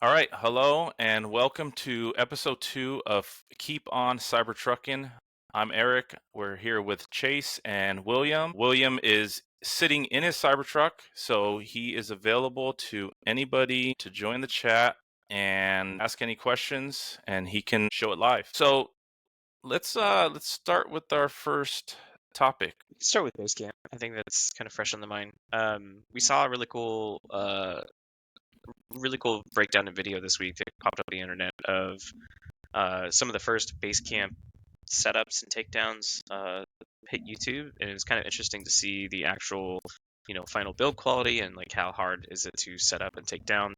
All right, hello and welcome to episode 2 of Keep on CyberTruckin. I'm Eric. We're here with Chase and William. William is sitting in his Cybertruck, so he is available to anybody to join the chat and ask any questions, and he can show it live. So let's start with our first topic. Start with BaseCamp. I think that's kind of fresh on the mind. We saw a really cool breakdown in video this week that popped up on the internet of some of the first BaseCamp setups and takedowns hit YouTube, and it's kind of interesting to see the actual, final build quality and like how hard is it to set up and take down.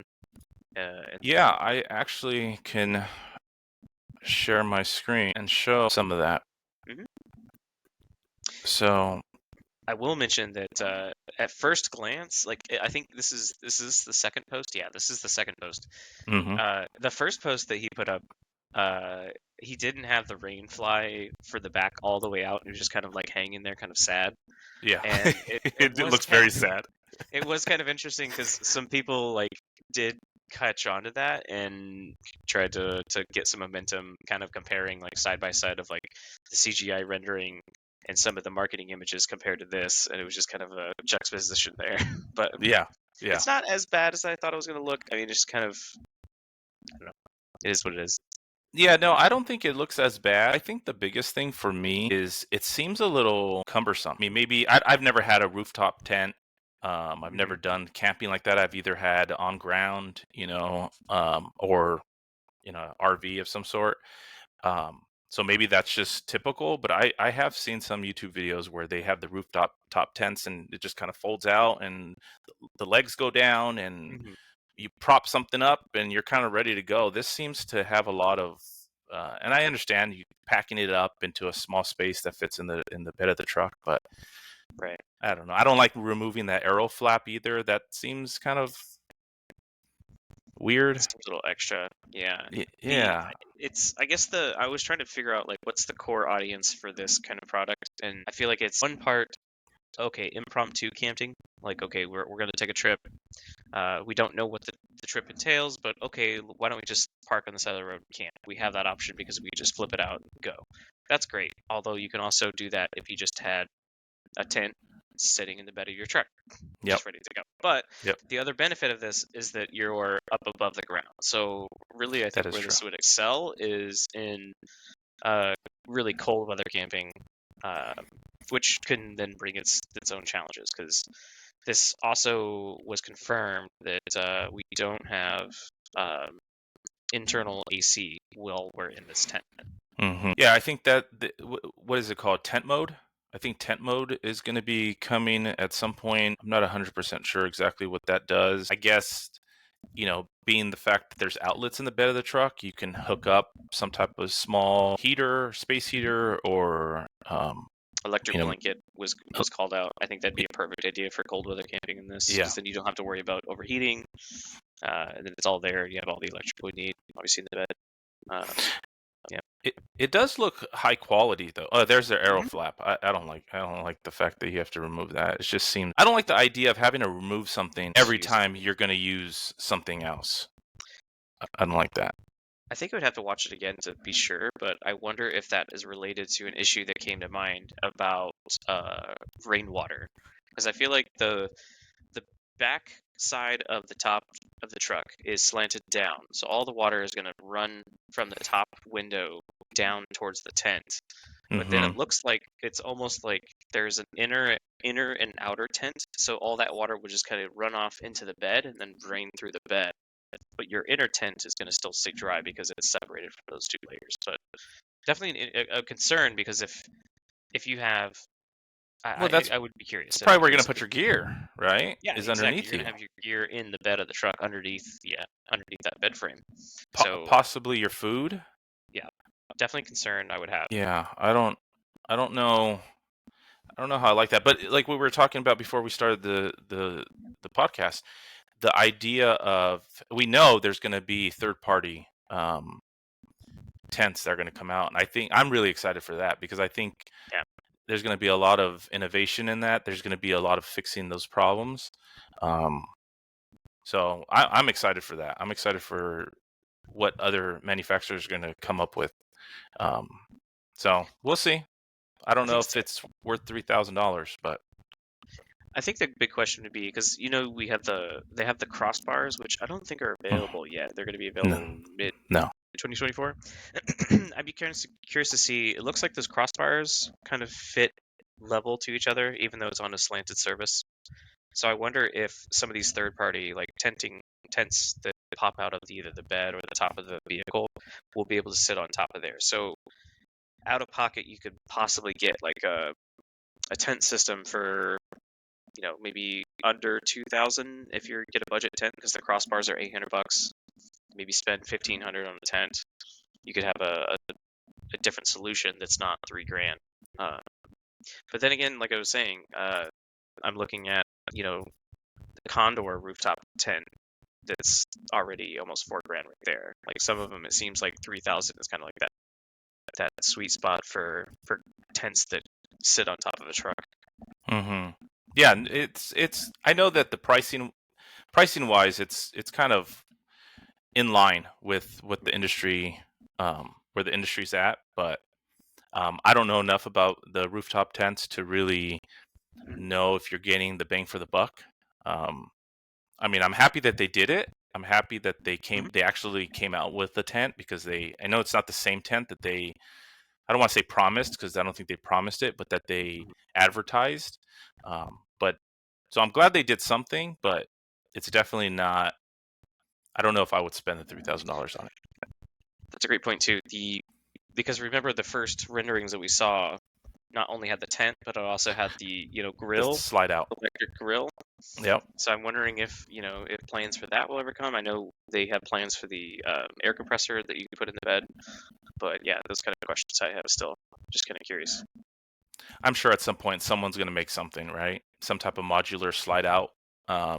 Yeah, I actually can share my screen and show some of that. Mhm. So I will mention that at first glance, like I think this is the second post. Yeah, this is the second post. The first post that he put up, uh, he didn't have the rain fly for the back all the way out. It was just kind of like hanging there, kind of sad. yeah, And it looks very sad. it was kind of interesting because some people like did catch on to that and tried to get some momentum, kind of comparing like side by side of like the CGI rendering and some of the marketing images compared to this, and it was just kind of a juxtaposition there. But Yeah. it's not as bad as I thought it was going to look. I mean, it's just kind of, I don't know. It is what it is. Yeah, no, I don't think it looks as bad. I think the biggest thing for me is it seems a little cumbersome. I mean, maybe I've never had a rooftop tent. I've never done camping like that. I've either had on ground, or RV of some sort. So maybe that's just typical, but I have seen some YouTube videos where they have the top tents and it just kind of folds out and the legs go down and Mhm. you prop something up and you're kind of ready to go. This seems to have a lot of, and I understand you packing it up into a small space that fits in the bed of the truck, but Right. I don't know. I don't like removing that arrow flap either. That seems kind of weird. It seems a little extra. Yeah. Yeah. I guess I was trying to figure out like what's the core audience for this kind of product, and I feel like it's one part, okay, impromptu camping. Like, okay, we're going to take a trip. We don't know what the trip entails, but okay, why don't we just park on the side of the road and camp? We have that option because we just flip it out and go. That's great. Although you can also do that if you just had a tent sitting in the bed of your truck, Yep. just ready to go. But Yep. the other benefit of this is that you're up above the ground. So really, I That think is where true. this would excel is in really cold weather camping, uh, which can then bring its own challenges, because this also was confirmed that we don't have um, internal AC while we're in this tent. Yeah, I think that what is it called? Tent mode? I think tent mode is going to be coming at some point. I'm not 100% sure exactly what that does. I guess, being the fact that there's outlets in the bed of the truck, you can hook up some type of small heater, space heater, or Electric you know, blanket was called out. I think that'd be a perfect idea for cold weather camping in this, yeah. because then you don't have to worry about overheating, and then it's all there. You have all the electrical you need, obviously, in the bed. Yeah. It does look high quality though. Oh, there's their arrow Mhm. flap. I don't like the fact that you have to remove that. It just seems I don't like the idea of having to remove something every Use it. time you're going to use something else. I don't like that. I think I would have to watch it again to be sure, but I wonder if that is related to an issue that came to mind about rainwater, because I feel like the back side of the top of the truck is slanted down, so all the water is going to run from the top window down towards the tent. But then it looks like it's almost like there's an inner and outer tent, so all that water would just kind of run off into the bed and then drain through the bed. But your inner tent is going to still stay dry because it's separated from those two layers. But definitely a concern, because if you have, Well, I would be curious. that's I'd be probably where you're curious going to put your gear, right? yeah, Is exactly. underneath You're you. gonna have your gear in the bed of the truck underneath, underneath that bed frame. So Possibly your food. yeah, definitely concern I would have. Yeah, I don't know. I don't know how I like that, but like we were talking about before we started the podcast, the idea of we know there's going to be third party tents that are going to come out, and I think I'm really excited for that because I think Yeah. there's going to be a lot of innovation in that. There's going to be a lot of fixing those problems. Um, So I'm excited for that. I'm excited for what other manufacturers are going to come up with. Um, so we'll see. I don't I know think if it's worth $3,000, but I think the big question would be because we have they have the crossbars, which I don't think are available yet. They're going to be no, available in mid no. 2024. I'd be curious to see. It looks like those crossbars kind of fit level to each other, even though it's on a slanted surface. So I wonder if some of these third-party like tents that pop out of either the bed or the top of the vehicle will be able to sit on top of there. So out of pocket, you could possibly get like a tent system for maybe under 2,000 if you get a budget tent, because the crossbars are $800. Maybe spend 1,500 on a tent. You could have a different solution that's not $3,000. But then again, like I was saying, I'm looking at the Condor rooftop tent that's already almost $4,000 right there. Like some of them, it seems like 3,000 is kind of like that sweet spot for tents that sit on top of a truck. Mm-hmm. Yeah, it's. I know that the pricing wise, it's kind of in line with what the industry, where the industry's at, but I don't know enough about the rooftop tents to really know if you're getting the bang for the buck. I mean, I'm happy that they did it. I'm happy that they actually came out with the tent, because I know it's not the same tent that I don't want to say promised, because I don't think they promised it, but that they advertised. But so I'm glad they did something, but it's definitely not. I don't know if I would spend the $3,000 on it. That's a great point too. Because remember the first renderings that we saw not only had the tent, but it also had the grill, Just slide out. electric grill. Yep. So I'm wondering if plans for that will ever come. I know they have plans for the air compressor that you can put in the bed, but yeah, those kind of questions I have still. Just kind of curious. I'm sure at some point someone's going to make something, right? Some type of modular slide out. Or I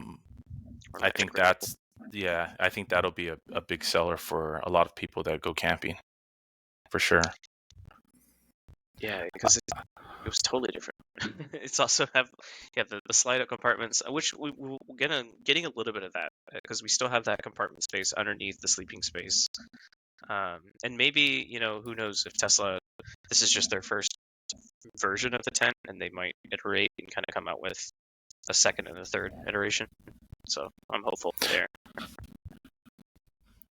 electric think grill. I think that'll be a big seller for a lot of people that go camping, for sure. Yeah, because it was totally different. It's also have the slide out compartments, which we're getting a little bit of that because we still have that compartment space underneath the sleeping space. And maybe who knows if Tesla, this is just their first version of the tent, and they might iterate and kind of come out with a second and a third iteration. So I'm hopeful there.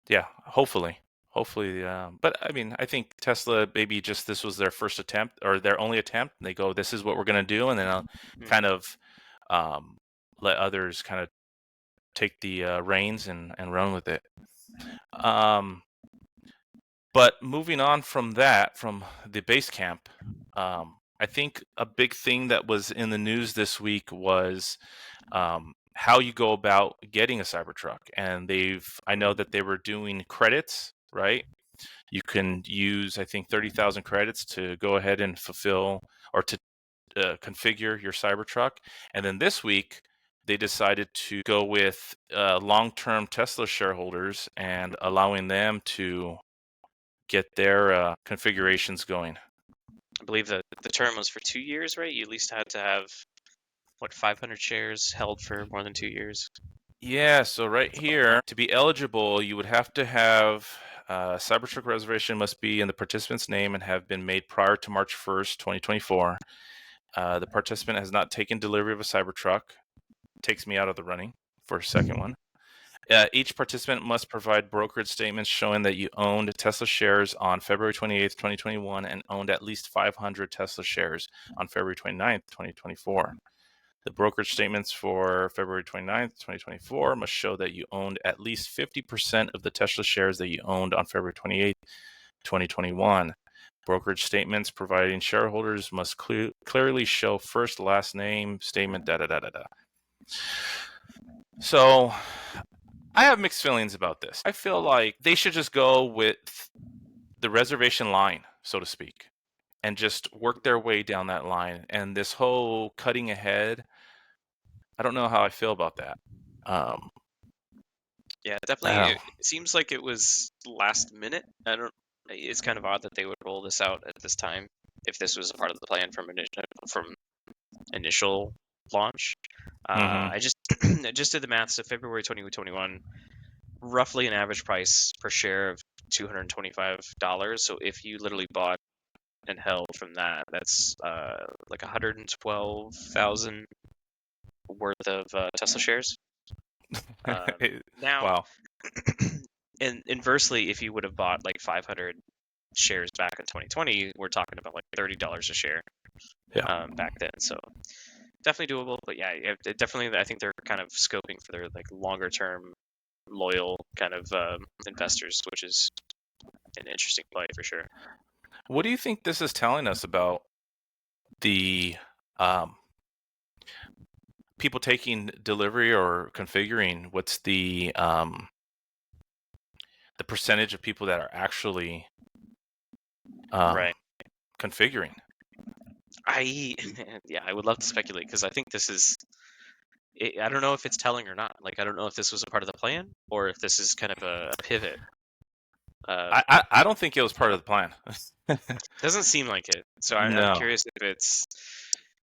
Yeah, hopefully. But I mean, I think Tesla, maybe just this was their first attempt or their only attempt. They go, this is what we're going to do. And then I'll kind of um, let others kind of take the reins and run with it. But moving on from that, from the BaseCamp, I think a big thing that was in the news this week was how you go about getting a Cybertruck. And I know that they were doing credits, right? You can use, I think, 30,000 credits to go ahead and fulfill or to configure your Cybertruck. And then this week, they decided to go with long-term Tesla shareholders and allowing them to get their configurations going. I believe the term was for 2 years, right? You at least had to have 500 shares held for more than 2 years. Yeah, so right here, to be eligible, you would have to have Cybertruck reservation must be in the participant's name and have been made prior to March 1st, 2024. The participant has not taken delivery of a Cybertruck. Takes me out of the running for a second one. Each participant must provide brokerage statements showing that you owned Tesla shares on February 28th, 2021, and owned at least 500 Tesla shares on February 29th, 2024. The brokerage statements for February 29th, 2024 must show that you owned at least 50% of the Tesla shares that you owned on February 28th, 2021. Brokerage statements providing shareholders must clearly show first, last name, statement, da-da-da-da-da. So I have mixed feelings about this. I feel like they should just go with the reservation line, so to speak, and just work their way down that line. And this whole cutting ahead, I don't know how I feel about that. Yeah, I definitely. don't know. It seems like it was last minute. I don't. It's kind of odd that they would roll this out at this time if this was a part of the plan from initial launch. I just just did the math. So February 2021, roughly an average price per share of $225. So if you literally bought and held from that, that's like 112,000 worth of Tesla shares. Now, Wow. and inversely, if you would have bought like 500 shares back in 2020, we're talking about like $30 a share back then. So definitely doable. But yeah, definitely, I think they're kind of scoping for their like longer term, loyal kind of investors, which is an interesting play for sure. What do you think this is telling us about the people taking delivery or configuring? What's the percentage of people that are actually Right. configuring? I would love to speculate because I think this is. I don't know if it's telling or not. Like, I don't know if this was a part of the plan or if this is kind of a pivot. I don't think it was part of the plan. Doesn't seem like it. So I'm No. curious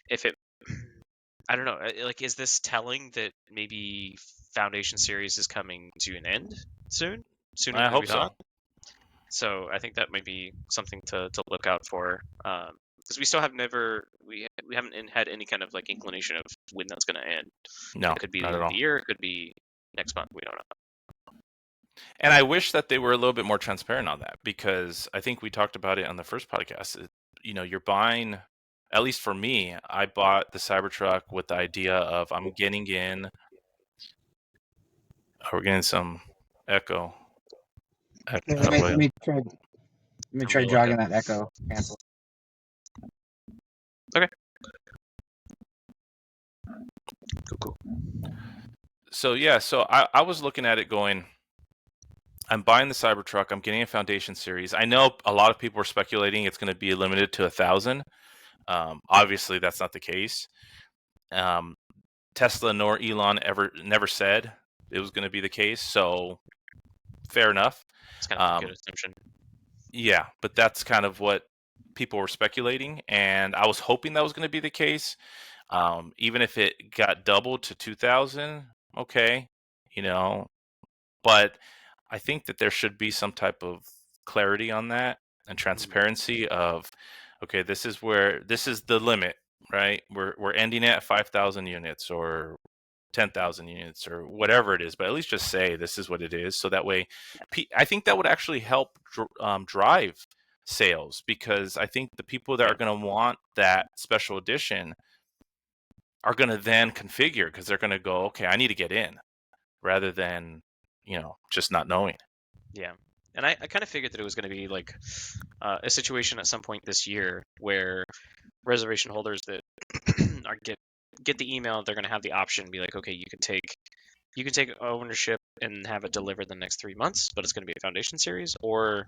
if it. I don't know. Like, is this telling that maybe Foundation Series is coming to an end sooner I than we hope so. thought? So I think that might be something to look out for. Because we still have we haven't had any kind of like inclination of when that's going to end. No, It could be the not end at of all. the year. It could be next month. We don't know. And I wish that they were a little bit more transparent on that, because I think we talked about it on the first podcast. You're buying, at least for me, I bought the Cybertruck with the idea of I'm getting in. Oh, we're getting some echo. Let me try jogging that echo. Cancel. Okay. Cool. So yeah, so I was looking at it going, I'm buying the Cybertruck. I'm getting a Foundation Series. I know a lot of people are speculating it's going to be limited to 1,000. Obviously, that's not the case. Tesla nor Elon never said it was going to be the case. So fair enough. It's kind of a good assumption. Yeah, but that's kind of what people were speculating, and I was hoping that was going to be the case. Even if it got doubled to 2,000, okay, but I think that there should be some type of clarity on that and transparency of, okay, this is the limit, right? We're ending it at 5,000 units or 10,000 units or whatever it is, but at least just say this is what it is. So that way, I think that would actually help drive sales, because I think the people that are going to want that special edition are going to then configure, because they're going to go, okay, I need to get in, rather than, just not knowing. Yeah. And I kind of figured that it was going to be like a situation at some point this year where reservation holders that are get the email, they're going to have the option, be like, okay, you can take ownership and have it delivered the next 3 months, but it's going to be a Foundation Series, or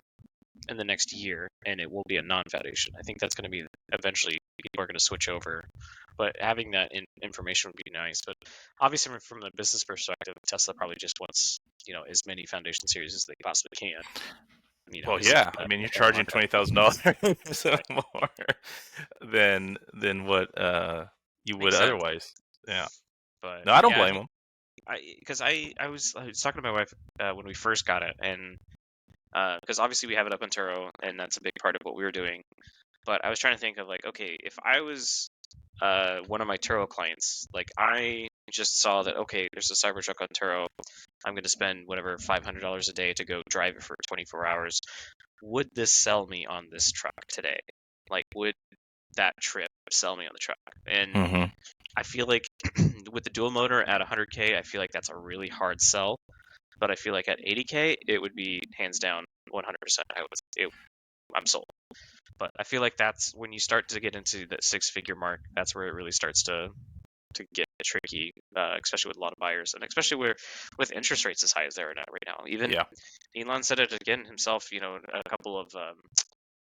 in the next year, and it will be a non-Foundation. I think that's going to be eventually people are going to switch over, but having that information would be nice. But obviously, from a business perspective, Tesla probably just wants as many Foundation Series as they possibly can. Well, yeah, I mean, you're charging $20,000 more than what you would otherwise. Yeah. But no, I don't blame them. Because I was talking to my wife when we first got it, and because obviously we have it up on Turo, and that's a big part of what we were doing. But I was trying to think of like, okay, if I was one of my Turo clients, like I just saw that, okay, there's a Cybertruck on Turo, I'm going to spend whatever $500 a day to go drive it for 24 hours. Would this sell me on this truck today? Like, would that trip sell me on the truck? And I feel like with the dual motor at 100K, I feel like that's a really hard sell. But I feel like at 80K, it would be hands down 100%. I'm sold. But I feel like that's when you start to get into the 6-figure mark, that's where it really starts to get tricky, especially with a lot of buyers, and especially with interest rates as high as they are right now. Even Elon said it again himself, a couple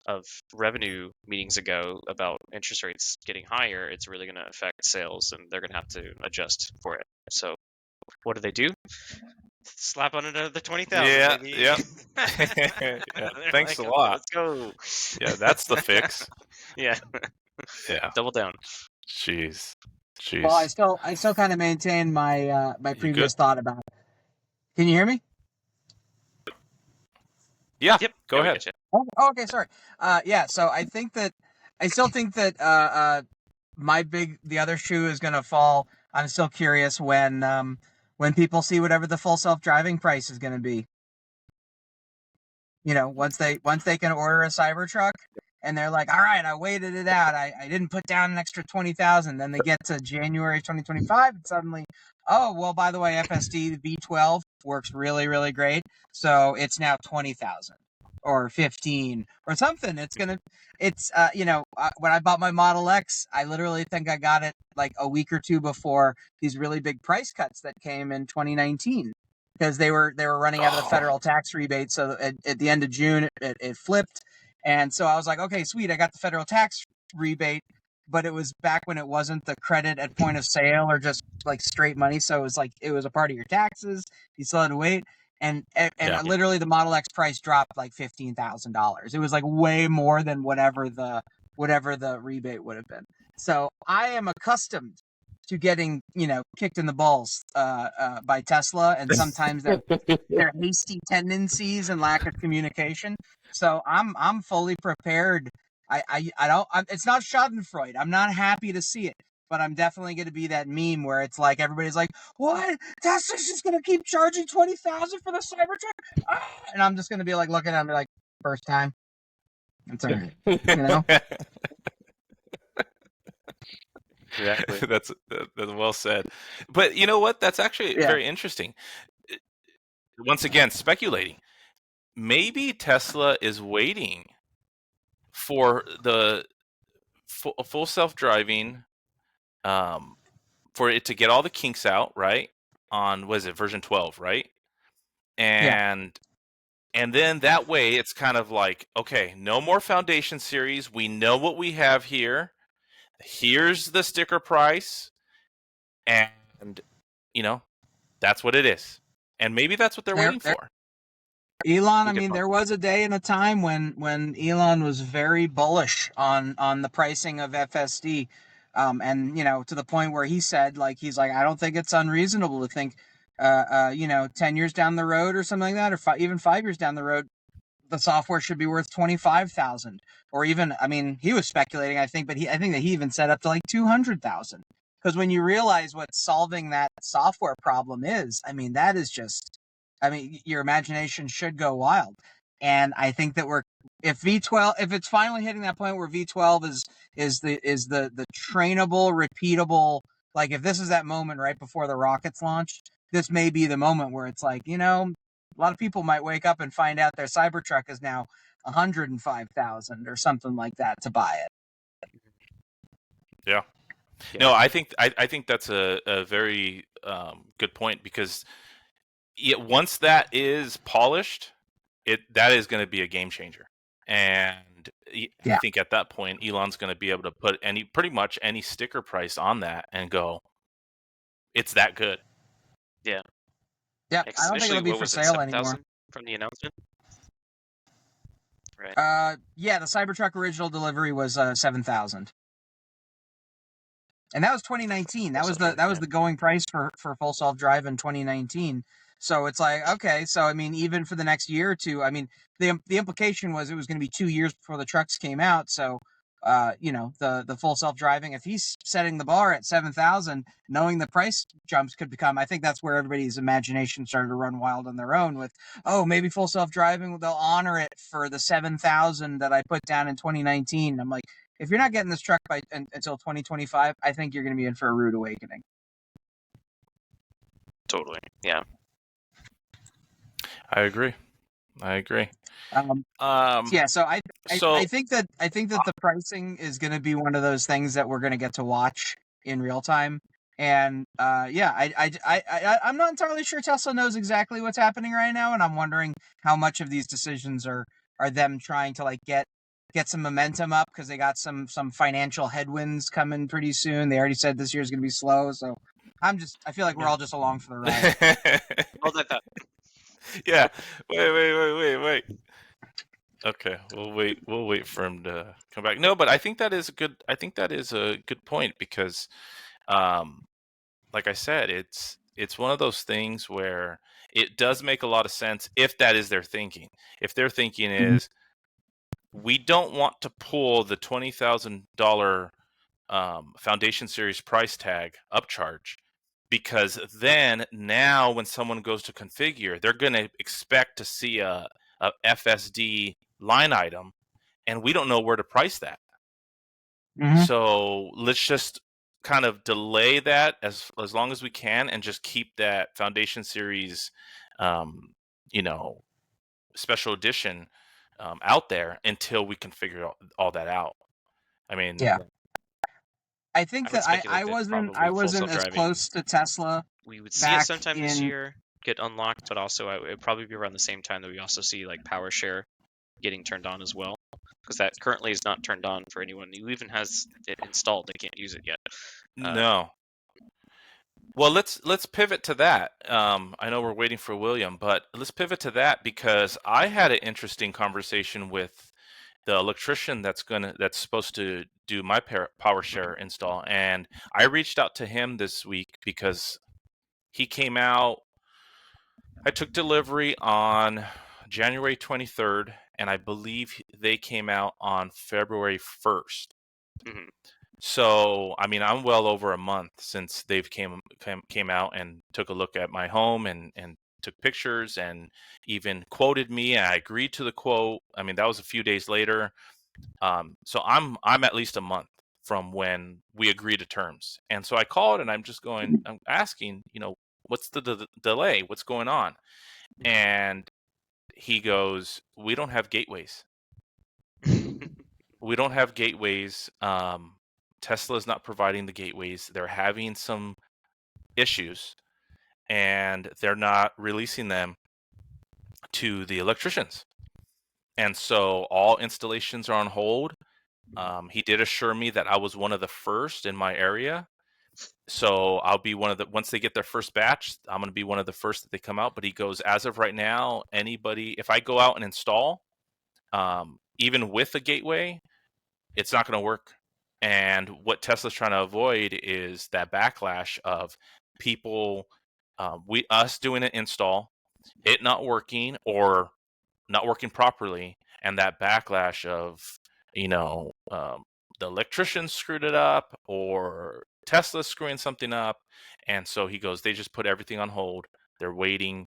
of revenue meetings ago about interest rates getting higher. It's really going to affect sales, and they're going to have to adjust for it. So what do? Slap on another 20,000. Yeah, baby. yeah. Thanks a lot. Let's go. Yeah, that's the fix. Yeah. Yeah. Double down. Jeez. Jeez. Well, I still kind of maintain my my previous good? thought about it. Can you hear me? Yeah. Yep. Go ahead. Oh, okay, sorry. Yeah. So I still think that the other shoe is gonna fall. I'm still curious when people see whatever the full self-driving price is gonna be. Once they can order a Cybertruck and they're like, all right, I waited it out. I didn't put down an extra 20,000. Then they get to January 2025 and suddenly, oh well, by the way, FSD V12 works really really great, so it's now 20,000 or 15 or something. When I bought my Model X, I literally think I got it like a week or two before these really big price cuts that came in 2019 because they were running out of the federal tax rebate. So at the end of June, it flipped, and so I was like, okay, sweet, I got the federal tax rebate, but it was back when it wasn't the credit at point of sale or just like straight money. So it was a part of your taxes. You still had to wait. And Yeah. literally the Model X price dropped like $15,000. It was like way more than whatever the rebate would have been. So I am accustomed to getting kicked in the balls by Tesla, and sometimes their hasty tendencies and lack of communication. So I'm fully prepared. I don't. It's not Schadenfreude. I'm not happy to see it, but I'm definitely going to be that meme where it's like everybody's like, "What? Tesla's just going to keep charging 20,000 for the Cybertruck?" And I'm just going to be like looking at them like, first time. It's all right, Exactly. that's well said. But you know what? That's actually Yeah. very interesting. Once again, speculating. Maybe Tesla is waiting for the full self-driving, for it to get all the kinks out, right? On, what is it, version 12, right? And then that way it's kind of like, okay, no more Foundation series. We know what we have here. Here's the sticker price. And, that's what it is. And maybe that's what they're waiting for. Elon, I mean, there was a day and a time when Elon was very bullish on the pricing of FSD, and to the point where he's like, I don't think it's unreasonable to think, 10 years down the road or something like that, or even 5 years down the road, the software should be worth 25,000, or even, I mean, he was speculating, I think that he even set up to like 200,000. Because when you realize what solving that software problem is, I mean, that is just, I mean, your imagination should go wild. And I think that if V12, if it's finally hitting that point where V12 is the trainable, repeatable, like if this is that moment right before the rockets launched, this may be the moment where it's like, a lot of people might wake up and find out their Cybertruck is now 105,000 or something like that to buy it. Yeah. No, I think that's a very good point, because once that is polished, that is going to be a game changer. And I think at that point, Elon's going to be able to put pretty much any sticker price on that and go, it's that good. Yeah. Yeah, I don't think it'll be for sale anymore. From the announcement? Right. Yeah, the Cybertruck original delivery was 7,000. And that was 2019. That was the going price for full self-drive in 2019. So it's like, okay, so I mean, even for the next year or two, I mean, the implication was it was going to be 2 years before the trucks came out. So, the full self-driving, if he's setting the bar at 7,000, knowing the price jumps could become, I think that's where everybody's imagination started to run wild on their own with, oh, maybe full self-driving, they'll honor it for the 7,000 that I put down in 2019. I'm like, if you're not getting this truck until 2025, I think you're going to be in for a rude awakening. Totally. Yeah. I agree. Yeah, so I think that the pricing is going to be one of those things that we're going to get to watch in real time. And I'm not entirely sure Tesla knows exactly what's happening right now, and I'm wondering how much of these decisions are them trying to like get some momentum up because they got some financial headwinds coming pretty soon. They already said this year's going to be slow, so I feel like we're all just along for the ride. Hold that thought. Yeah. Wait. Okay, we'll wait for him to come back. No, but I think that is a good point, because like I said, it's one of those things where it does make a lot of sense if that is their thinking. If their thinking is, we don't want to pull the $20,000 Foundation Series price tag upcharge, because then now when someone goes to configure, they're going to expect to see a FSD line item, and we don't know where to price that. So let's just kind of delay that as long as we can, and just keep that Foundation Series, you know, special edition out there until we can figure all that out. I mean, Yeah. I think I would that speculate I that wasn't probably full as self-driving, close to Tesla we would see it back sometime this in. year get unlocked, but also it would probably be around the same time that we also see like PowerShare getting turned on as well, because that currently is not turned on for anyone who even has it installed. They can't use it yet. no. Well, let's pivot to that. I know we're waiting for William, but let's pivot to that, because I had an interesting conversation with the electrician that's supposed to do my PowerShare install, and I reached out to him this week because he came out. I took delivery on January 23rd, and I believe they came out on February 1st. Mhm. So, I mean, I'm well over a month since they've came out and took a look at my home and took pictures and even quoted me, and I agreed to the quote. I mean, that was a few days later. So I'm at least a month from when we agreed to terms. And so I called, and I'm asking, what's the delay? What's going on? And he goes, we don't have gateways. We don't have gateways. Tesla is not providing the gateways. They're having some issues, and they're not releasing them to the electricians. And so all installations are on hold. He did assure me that I was one of the first in my area. So I'll be once they get their first batch, I'm going to be one of the first that they come out. But he goes, as of right now, if I go out and install, even with a gateway, it's not going to work. And what Tesla's trying to avoid is that backlash of people, us doing an install, it not working or not working properly, and that backlash of, the electrician screwed it up or Tesla screwing something up. And so he goes, they just put everything on hold. They're waiting.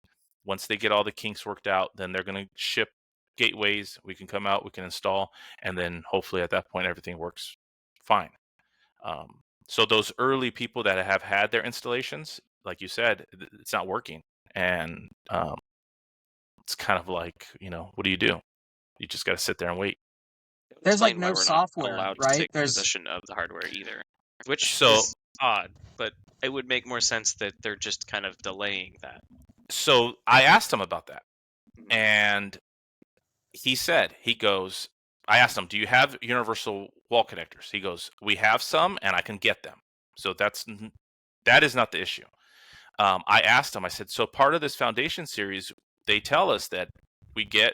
Once they get all the kinks worked out, then they're going to ship gateways. We can come out, we can install, and then hopefully at that point everything works fine. So those early people that have had their installations, like you said, it's not working. And it's kind of like, what do? You just got to sit there and wait. There's like Explain why no we're not software, allowed to right? take possession of the hardware either, which So is odd, but it would make more sense that they're just kind of delaying that. So I asked him about that, and I asked him, do you have universal wall connectors? He goes, we have some, and I can get them. So that is not the issue. I asked him, I said, so part of this Foundation Series, they tell us that we get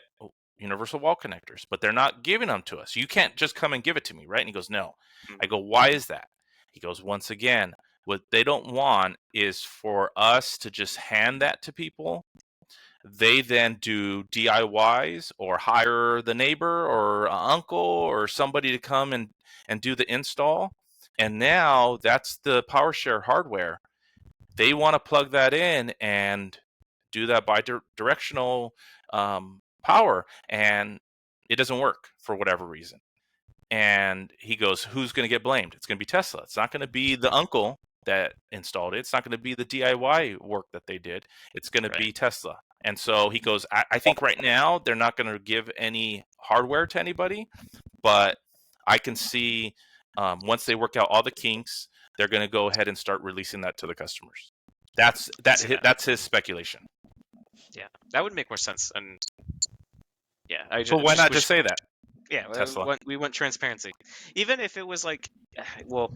universal wall connectors, but they're not giving them to us. You can't just come and give it to me, right? And he goes, no. I go, why is that? He goes, once again, what they don't want is for us to just hand that to people. They then do DIYs or hire the neighbor or uncle or somebody to come and do the install. And now that's the PowerShare hardware. They want to plug that in and do that bi-directional power, and it doesn't work for whatever reason. And he goes, who's going to get blamed? It's going to be Tesla. It's not going to be the uncle that installed it. It's not going to be the DIY work that they did. It's going to be Tesla. And so he goes, I think right now they're not going to give any hardware to anybody, but I can see once they work out all the kinks, they're going to go ahead and start releasing that to the customers. That's his speculation. Yeah, that would make more sense. And yeah, But why not just say that? Yeah, Tesla. we want transparency. Even if it was like, well,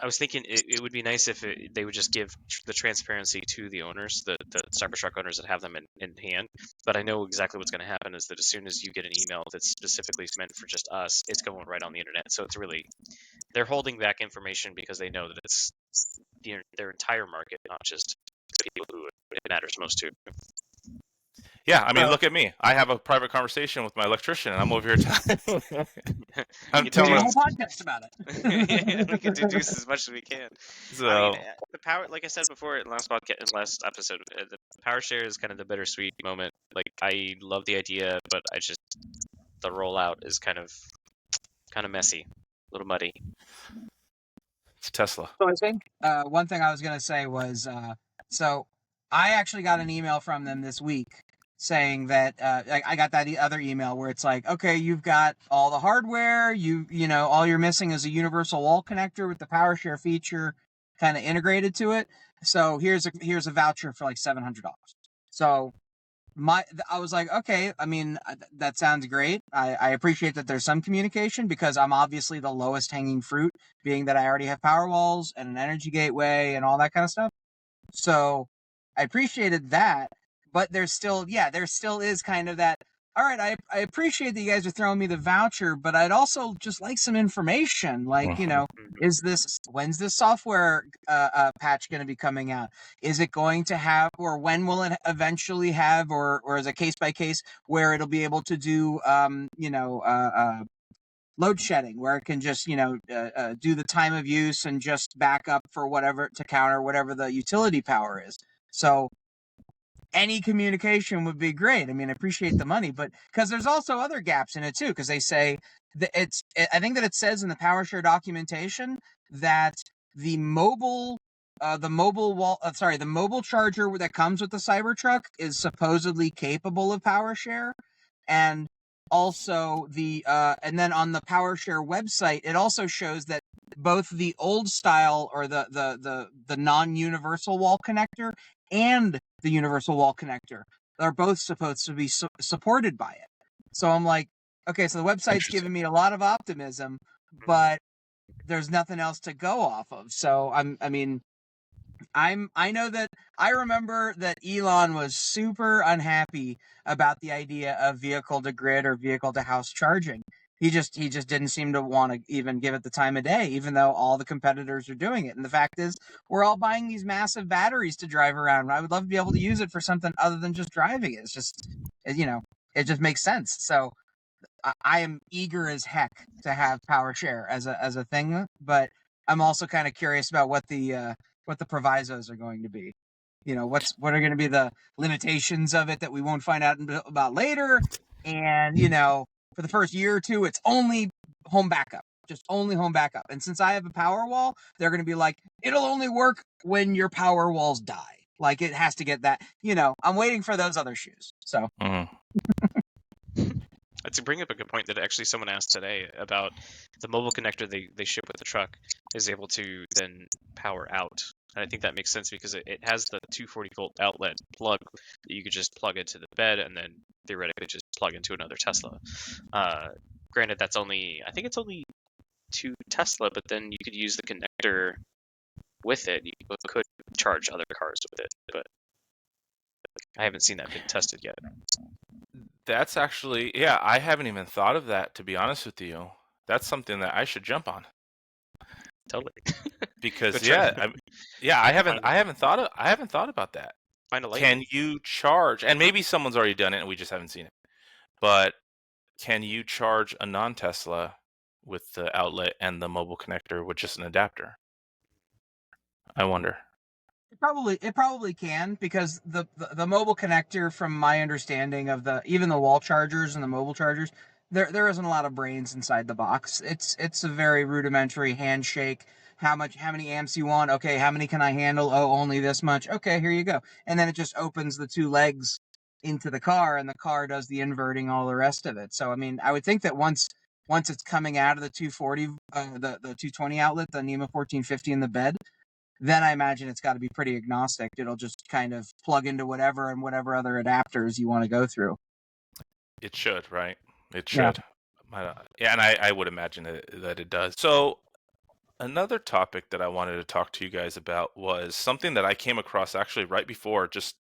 I was thinking it would be nice if they would just give the transparency to the owners, the CyberTruck owners that have them in hand. But I know exactly what's going to happen is that as soon as you get an email that's specifically meant for just us, it's going right on the internet. So it's really, they're holding back information because they know that it's their entire market, not just the people who it matters most to. Yeah, I mean, look at me. I have a private conversation with my electrician, and I'm over here I'm Doing telling a him. whole podcast about it. Yeah, we can deduce as much as we can. So, I mean, the power, like I said before in last podcast, last episode, the PowerShare is kind of the bittersweet moment. Like, I love the idea, but the rollout is kind of messy, a little muddy. it's Tesla. So I think one thing I was going to say was, so I actually got an email from them this week saying that I got that other email where it's like, okay, you've got all the hardware, you know, all you're missing is a universal wall connector with the PowerShare feature kind of integrated to it. So here's a voucher for like $700. So I was like, okay, I mean, that sounds great. I appreciate that there's some communication because I'm obviously the lowest hanging fruit, being that I already have power walls and an energy gateway and all that kind of stuff. So I appreciated that, but there still is kind of that. All right, I appreciate that you guys are throwing me the voucher, but I'd also just like some information. Like, you know, when's this software patch going to be coming out? Is it going to have, or when will it eventually have, or is it case by case where it'll be able to do, load shedding, where it can just, do the time of use and just back up for whatever to counter whatever the utility power is. So any communication would be great. I mean, I appreciate the money, but because there's also other gaps in it too, because they say that I think that it says in the PowerShare documentation that the mobile charger that comes with the Cybertruck is supposedly capable of PowerShare, and also and then on the PowerShare website, it also shows that both the old style or the non-universal wall connector and the universal wall connector are both supposed to be supported by it. So I'm like, okay, so the website's giving me a lot of optimism, but there's nothing else to go off of. So I remember that Elon was super unhappy about the idea of vehicle to grid or vehicle to house charging. He just didn't seem to want to even give it the time of day, even though all the competitors are doing it. And the fact is, we're all buying these massive batteries to drive around. I would love to be able to use it for something other than just driving it. It's just, it just makes sense. So I am eager as heck to have PowerShare as a thing, but I'm also kind of curious about what the provisos are going to be. What are going to be the limitations of it that we won't find out about later, and for the first year or two, it's only home backup, just only home backup. And since I have a power wall, they're going to be like, it'll only work when your power walls die. Like, it has to get that. I'm waiting for those other shoes. So. To bring up a good point that actually someone asked today about the mobile connector they ship with the truck is able to then power out. And I think that makes sense because it has the 240-volt outlet plug that you could just plug into the bed and then theoretically just plug into another Tesla. Granted, I think it's only 2 Tesla, but then you could use the connector with it. You could charge other cars with it, but I haven't seen that been tested yet. That's actually, yeah, I haven't even thought of that, to be honest with you. That's something that I should jump on. Totally. Because I haven't thought about that. Can you charge, and maybe someone's already done it and we just haven't seen it, but can you charge a non-Tesla with the outlet and the mobile connector with just an adapter? I wonder. It probably can, because the mobile connector, from my understanding of even the wall chargers and the mobile chargers, there isn't a lot of brains inside the box. It's a very rudimentary handshake. How many amps you want? Okay, how many can I handle? Oh, only this much. Okay, here you go. And then it just opens the 2 legs into the car, and the car does the inverting, all the rest of it. So I mean, I would think that once it's coming out of the 240, the 220 outlet, the NEMA 1450 in the bed, then I imagine it's got to be pretty agnostic. It'll just kind of plug into whatever and whatever other adapters you want to go through. It should, right? It should. Yeah, and I would imagine that it does. So another topic that I wanted to talk to you guys about was something that I came across actually right before, just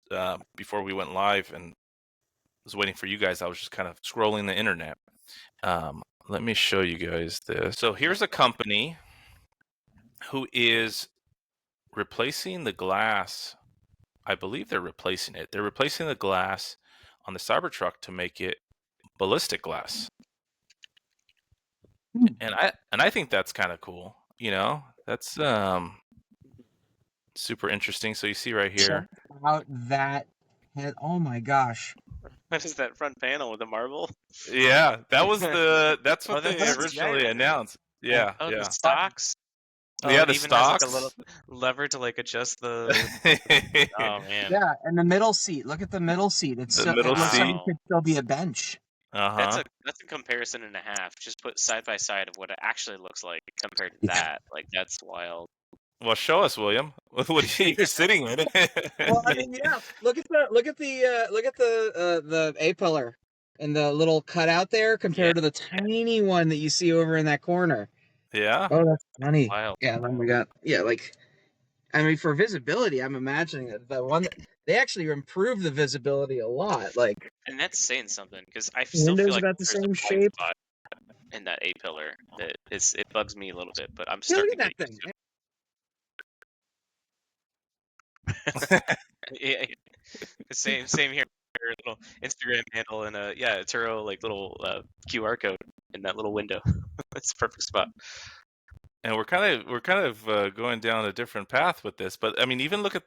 before we went live, and was waiting for you guys. I was just kind of scrolling the internet. Let me show you guys this. So here's a company who is replacing the glass. I believe they're replacing it. They're replacing the glass on the Cybertruck to make it ballistic glass. And I think that's kind of cool. You know, that's super interesting. So you see right here. Check out that head. Oh my gosh. What is that front panel with the marble? Yeah, that's what Oh, they that's originally giant. announced. Yeah, Oh, the yeah. stocks. Oh, Yeah, it the even has like a little stocks. lever to like adjust the. Oh man. Yeah, and the middle seat. Look at the middle seat. It's The so, middle it looks like seat. it could still be a bench. Uh-huh. That's a comparison and a half. Just put side by side of what it actually looks like compared to that. Like that's wild. Well, show us, William. What you're sitting in it. Well, I mean, yeah. Look at the A pillar and the little cutout there compared to the tiny one that you see over in that corner. Yeah. Oh, that's funny. Wild. Yeah, then we got I mean, for visibility, I'm imagining that the one that they actually improved the visibility a lot. Like And that's saying something because I still windows feel like about the there's a same blind shape. spot in that A pillar that it bugs me a little bit, but I'm Yeah, look starting at to that get thing. used to it. Yeah, same here. A little Instagram handle and a Turo like little QR code in that little window. That's a perfect spot. And we're kind of going down a different path with this, but I mean, even look at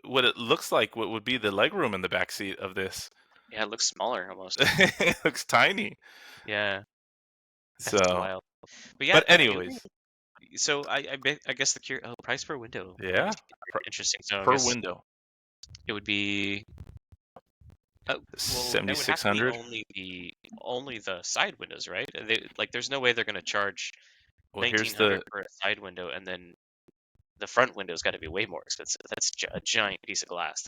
what it looks like. What would be the legroom in the back seat of this? Yeah, it looks smaller almost. It looks tiny. Yeah, So, that's wild. But yeah, but the viewing. anyways, So I guess the price per window. yeah, Interesting. So I per guess window, it would be. Well, that would have to be 7,600. only the side windows, right? There's no way they're going to charge Well, here's 1,900 the for a side window, and then the front window's got to be way more expensive. That's a giant piece of glass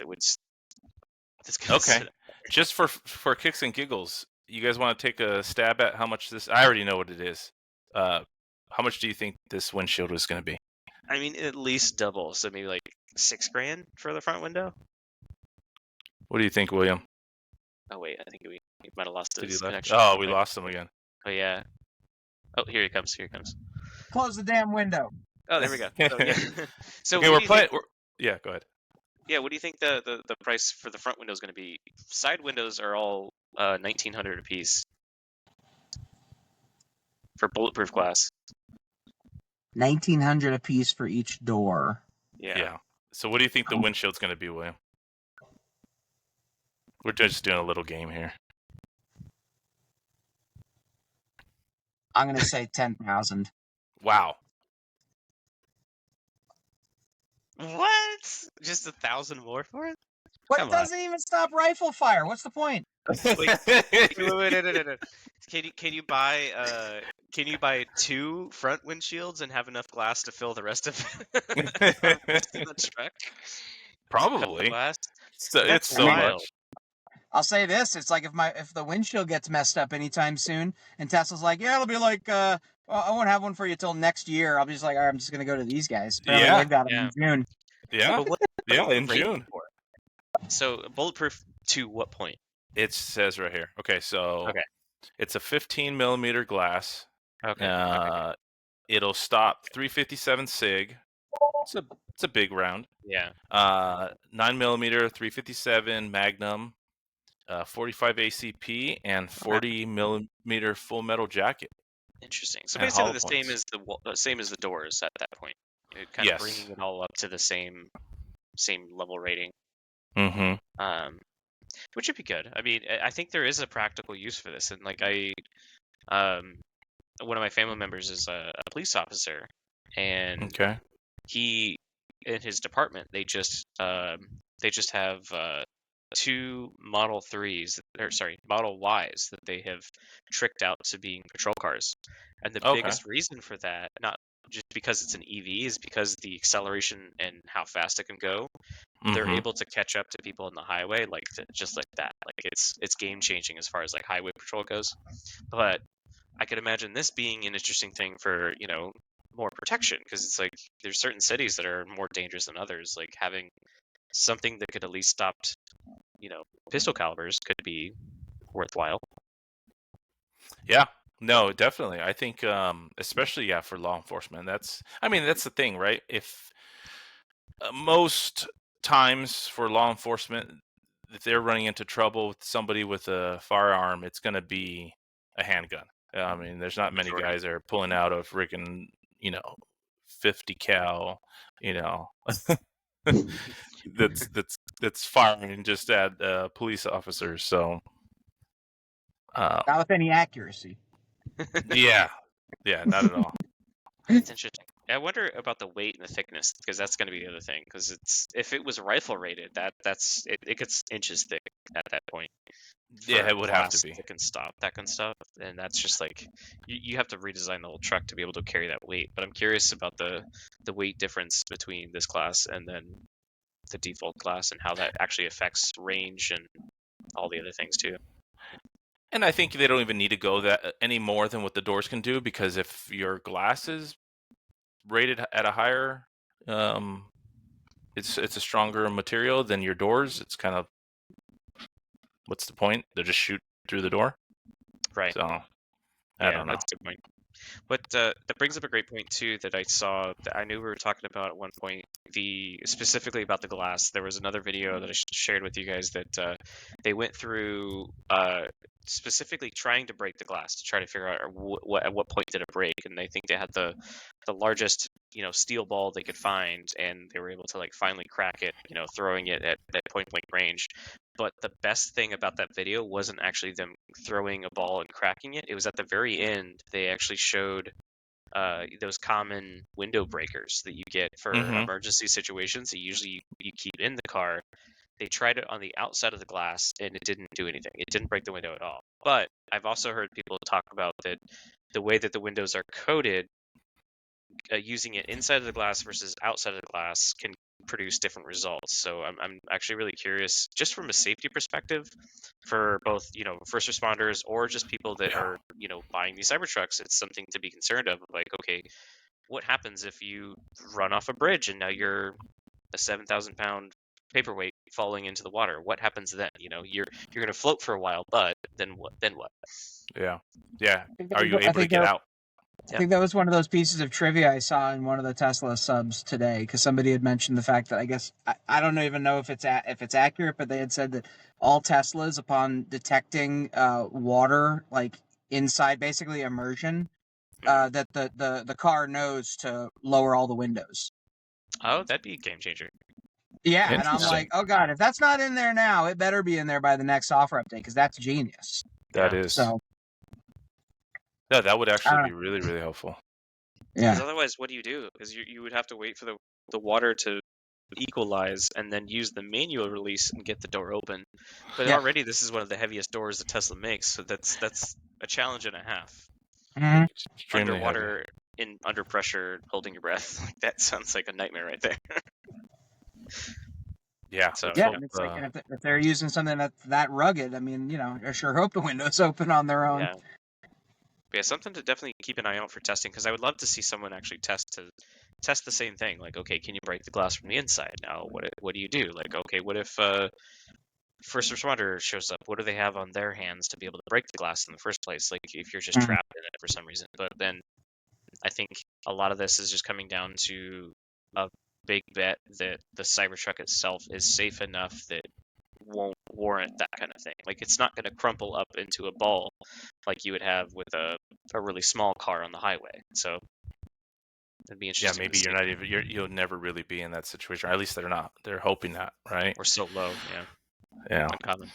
that's gonna okay. sit. Just for kicks and giggles, you guys want to take a stab at how much this? I already know what it is. How much do you think this windshield is going to be? I mean, at least double. So maybe like $6,000 for the front window. What do you think, William? Oh wait, I think we might have lost Did he his left? connection. Oh, we lost him again. Oh yeah. Oh, here he comes. Here he comes. Close the damn window. Oh, there we go. Oh, yeah. So Okay, what we're do you playing. think- Yeah, go ahead. Yeah, what do you think the price for the front window is going to be? Side windows are all $1,900 a piece for bulletproof glass. 1,900 a piece for each door. Yeah. So what do you think the windshield's going to be, William? We're just doing a little game here. I'm gonna say 10,000. Wow. What? Just 1,000 more for it? But Come it doesn't even stop rifle fire. What's the point? Wait, no. Can you buy 2 front windshields and have enough glass to fill the rest of the truck? Probably. Glass? So it's That's so wild. much. I'll say this: it's like if the windshield gets messed up anytime soon, and Tesla's like, yeah, it'll be like, well, I won't have one for you till next year. I'll be just like, all right, I'm just gonna go to these guys. Apparently Yeah. they've got them in June. Yeah. But what Yeah, in rating June. for it? So bulletproof to what point? It says right here. Okay, so Okay. it's a 15 millimeter glass. Okay. It'll stop 357 sig. It's a big round. Yeah. 9 millimeter 357 Magnum, 45 ACP, and 40 millimeter full metal jacket. Interesting. So And basically hollow the points. same as the doors at that point. Kind Yes. of bringing it all up to the same level rating. Mm-hmm. Which would be good. I mean, I think there is a practical use for this, and like one of my family members is a police officer, and Okay. he in his department they just have 2 Model 3s, or sorry, Model Ys that they have tricked out to being patrol cars, and the biggest reason for that, not just because it's an EV, is because the acceleration and how fast it can go. They're able to catch up to people on the highway, just like that. Like it's game changing as far as like highway patrol goes. But I could imagine this being an interesting thing for more protection, because it's like there's certain cities that are more dangerous than others. Like having something that could at least stop, pistol calibers could be worthwhile. Yeah, no, definitely. I think, especially for law enforcement, that's the thing, right? If most times for law enforcement, if they're running into trouble with somebody with a firearm, it's going to be a handgun. I mean, there's not many Sure. guys that are pulling out a freaking 50 cal, that's firing just at police officers. So Not with any accuracy. yeah, not at all. It's interesting. I wonder about the weight and the thickness, because that's going to be the other thing. Because if it was rifle rated, it gets inches thick at that point. Yeah, For it would have to glass be. that can stop that kind of stuff, and that's just like you have to redesign the whole truck to be able to carry that weight. But I'm curious about the weight difference between this class and then the default class, and how that actually affects range and all the other things too. And I think they don't even need to go that any more than what the doors can do, because if your glass is rated at a higher, it's a stronger material than your doors. It's kind of, what's the point? They'll just shoot through the door. Right. So I don't know. That's a good point. But that brings up a great point too that I saw. That I knew we were talking about at one point. Specifically about the glass. There was another video that I shared with you guys that they went through specifically trying to break the glass to try to figure out at what point did it break, and they think they had the largest steel ball they could find, and they were able to like finally crack it, throwing it at point blank range. But the best thing about that video wasn't actually them throwing a ball and cracking it. It was at the very end. They actually showed those common window breakers that you get for emergency situations. That usually you keep in the car. They tried it on the outside of the glass, and it didn't do anything. It didn't break the window at all. But I've also heard people talk about that the way that the windows are coated, using it inside of the glass versus outside of the glass can produce different results. So I'm actually really curious, just from a safety perspective, for both first responders or just people that are buying these Cybertrucks. It's something to be concerned of. Like, okay, what happens if you run off a bridge and now you're a 7,000-pound paperweight falling into the water? What happens then? You're going to float for a while, but then what? Yeah. Are you able to get out? I think that was one of those pieces of trivia I saw in one of the Tesla subs today, because somebody had mentioned the fact that, I guess, I don't even know if it's accurate, but they had said that all Teslas, upon detecting water, like inside, basically immersion, that the car knows to lower all the windows. Oh, that'd be a game changer. Yeah, and I'm like, oh god, if that's not in there now, it better be in there by the next software update, because that's genius. That is. So. Yeah, that would actually be really, really helpful. Yeah. Because otherwise, what do you do? Because you would have to wait for the water to equalize and then use the manual release and get the door open. But already this is one of the heaviest doors that Tesla makes, so that's a challenge and a half. Mm-hmm. Underwater, under pressure, holding your breath. That sounds like a nightmare right there. Yeah. So and it's like, and if they're using something that's that rugged, I mean, I sure hope the windows open on their own. Yeah, something to definitely keep an eye out for testing, because I would love to see someone actually test the same thing. Like, okay, can you break the glass from the inside? Now, what do you do? Like, okay, what if first responder shows up? What do they have on their hands to be able to break the glass in the first place? Like, if you're just trapped in it for some reason. But then I think a lot of this is just coming down to a big bet that the Cybertruck itself is safe enough that won't warrant that kind of thing. Like, it's not going to crumple up into a ball like you would have with a really small car on the highway. So it'd be interesting. Yeah, maybe you're not even you'll never really be in that situation. Or at least they're not. They're hoping that, right? We're so low. Yeah. Uncommon.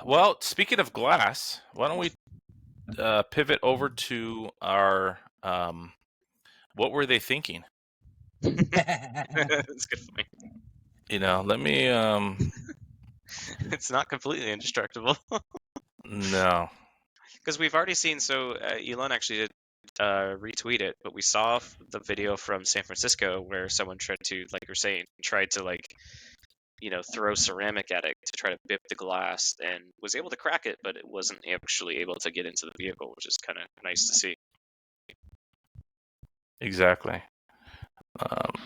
Well, speaking of glass, why don't we pivot over to our what were they thinking? That's a good point. Let me It's not completely indestructible. No. Because we've already seen, Elon actually did retweet it, but we saw the video from San Francisco where someone tried to, like you're saying, throw ceramic at it to try to bip the glass, and was able to crack it, but it wasn't actually able to get into the vehicle, which is kind of nice to see. Exactly.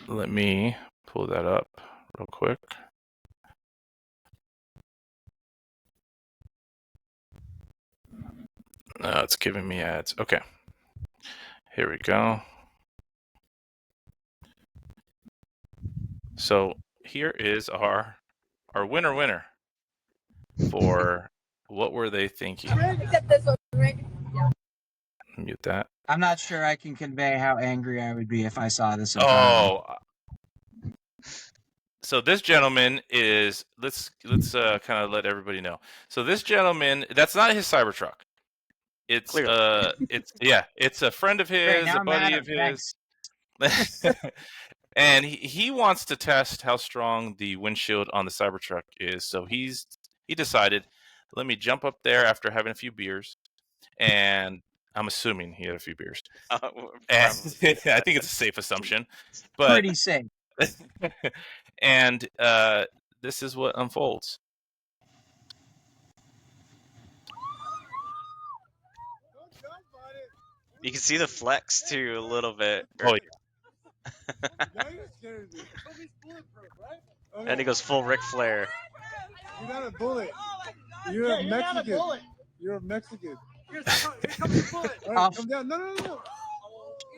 Let me pull that up real quick. It's giving me ads. Okay. Here we go. So here is our winner for what were they thinking? Mute that. I'm not sure I can convey how angry I would be if I saw this in front of me. So this gentleman is let's kind of let everybody know. So this gentleman, that's not his Cybertruck. It's it's a friend of his, Great, a buddy of his. And he wants to test how strong the windshield on the Cybertruck is. So he decided, let me jump up there after having a few beers, and I'm assuming he had a few beers. And I think it's a safe assumption, but pretty safe. And this is what unfolds. You can see the flex too a little bit. Oh yeah. And he goes full Ric Flair. You're not a bullet. You're a Mexican. You're a Mexican. Here comes a bullet. All right, come down. No.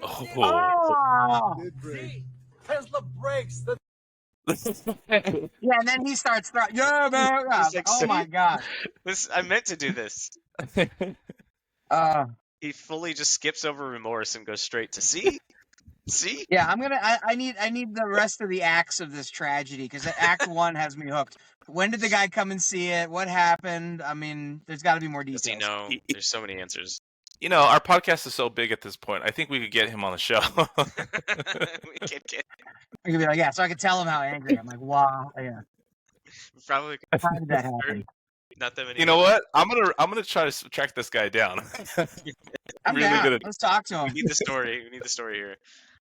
Oh. Did break. Tesla brakes. Yeah, and then he starts throwing. Yeah, man. Like, oh my god. I meant to do this. He fully just skips over remorse and goes straight to see. Yeah, I need the rest of the acts of this tragedy, because Act 1 has me hooked. When did the guy come and see it? What happened? I mean, there's got to be more details. Does he know? There's so many answers. You know, our podcast is so big at this point. I think we could get him on the show. We can get. I could be like, yeah, so I could tell him how angry I'm. Like, wow, yeah. Probably. How did that happen? Not that many. You know what? I'm gonna try to track this guy down. I'm really down. Let's talk to him. We need the story. We need the story here.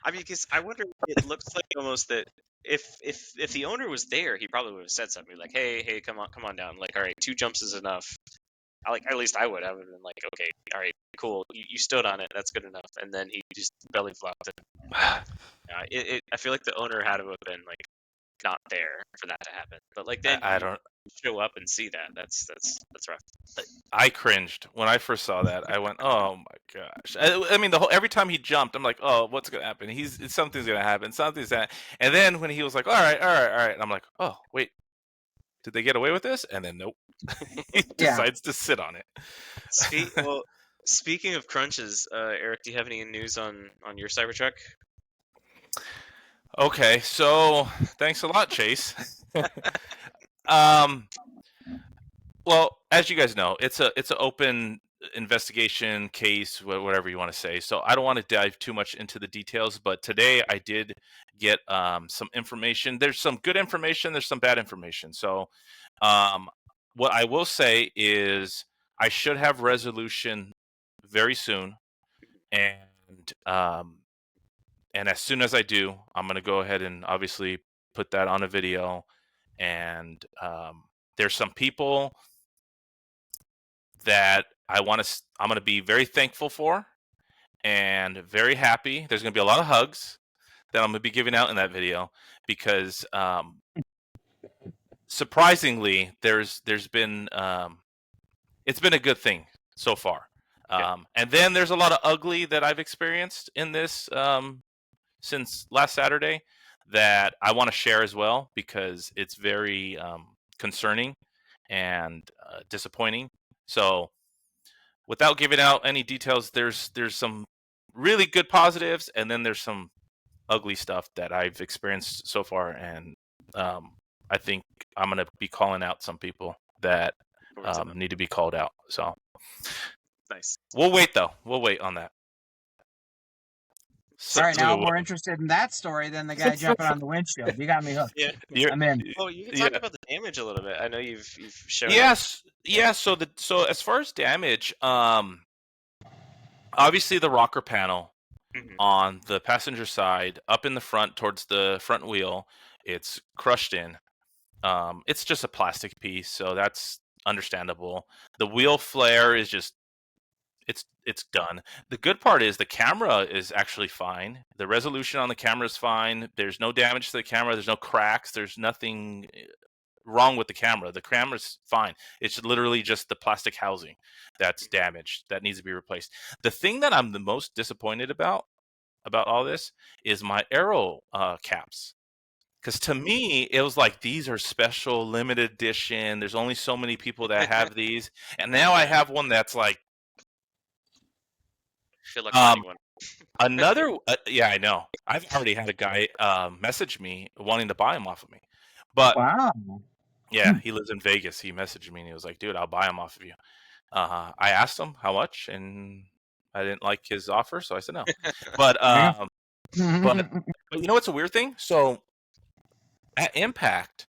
I mean, because I wonder. It looks like almost that if the owner was there, he probably would have said something like, "Hey, come on down. Like, all right, 2 jumps is enough." Like, at least I would have been like, "Okay, all right, cool. You stood on it. That's good enough." And then he just belly flopped it. I feel like the owner had to have been like not there for that to happen. But like then I don't show up and see that. That's rough. I cringed when I first saw that. I went, "Oh my gosh!" I mean, every time he jumped, I'm like, "Oh, what's gonna happen? Something's gonna happen. Something's that." And then when he was like, "All right," and I'm like, "Oh, wait, did they get away with this?" And then nope, he decides to sit on it. Speaking of crunches, Eric, do you have any news on your Cybertruck? Okay, so thanks a lot, Chase. Well, as you guys know, it's an open investigation case, whatever you want to say. So I don't want to dive too much into the details, but today I did get some information. There's some good information. There's some bad information. So what I will say is I should have resolution very soon, and as soon as I do, I'm going to go ahead and obviously put that on a video. And there's some people that I'm going to be very thankful for and very happy. There's going to be a lot of hugs that I'm going to be giving out in that video, because surprisingly, there's been it's been a good thing so far. And then there's a lot of ugly that I've experienced in this since last Saturday that I want to share as well, because it's very concerning and disappointing. So without giving out any details, there's some really good positives, and then there's some ugly stuff that I've experienced so far. And I think I'm going to be calling out some people that need to be called out. So nice. We'll wait, though. We'll wait on that. All right, now I'm more interested in that story than the guy jumping on the windshield. You got me hooked. Yeah, I'm in. Oh, you can talk about the damage a little bit. I know you've shown. Yes, yeah. So as far as damage, obviously the rocker panel on the passenger side, up in the front towards the front wheel, it's crushed in. It's just a plastic piece, so that's understandable. The wheel flare is just it's done. The good part is the camera is actually fine. The resolution on the camera is fine. There's no damage to the camera. There's no cracks. There's nothing wrong with the camera. The camera's fine. It's literally just the plastic housing that's damaged that needs to be replaced. The thing that I'm the most disappointed about all this is my arrow caps. Because to me, it was like, these are special, limited edition. There's only so many people that have these. And now I have one that's like, feel like finding one. another, yeah, I know. I've already had a guy message me wanting to buy them off of me. But Wow. yeah, he lives in Vegas. He messaged me and he was like, dude, I'll buy them off of you. I asked him how much, and I didn't like his offer, so I said no. But but you know what's a weird thing? So at impact,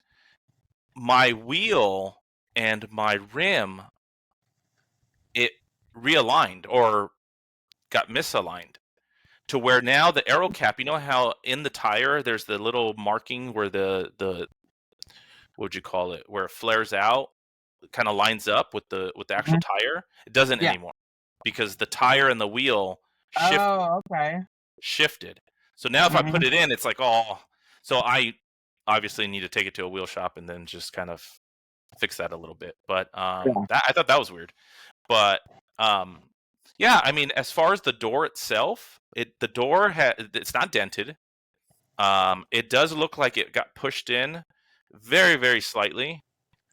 my wheel and my rim, it realigned or got misaligned to where now the arrow cap, you know how in the tire there's the little marking where the what would you call it, where it flares out, it kind of lines up with the actual tire? It doesn't anymore, because the tire and the wheel shifted. So now if I put it in, it's like, oh, so I obviously need to take it to a wheel shop and then just kind of fix that a little bit. But I thought that was weird. But yeah, I mean, as far as the door itself, the door it's not dented. It does look like it got pushed in very, very slightly.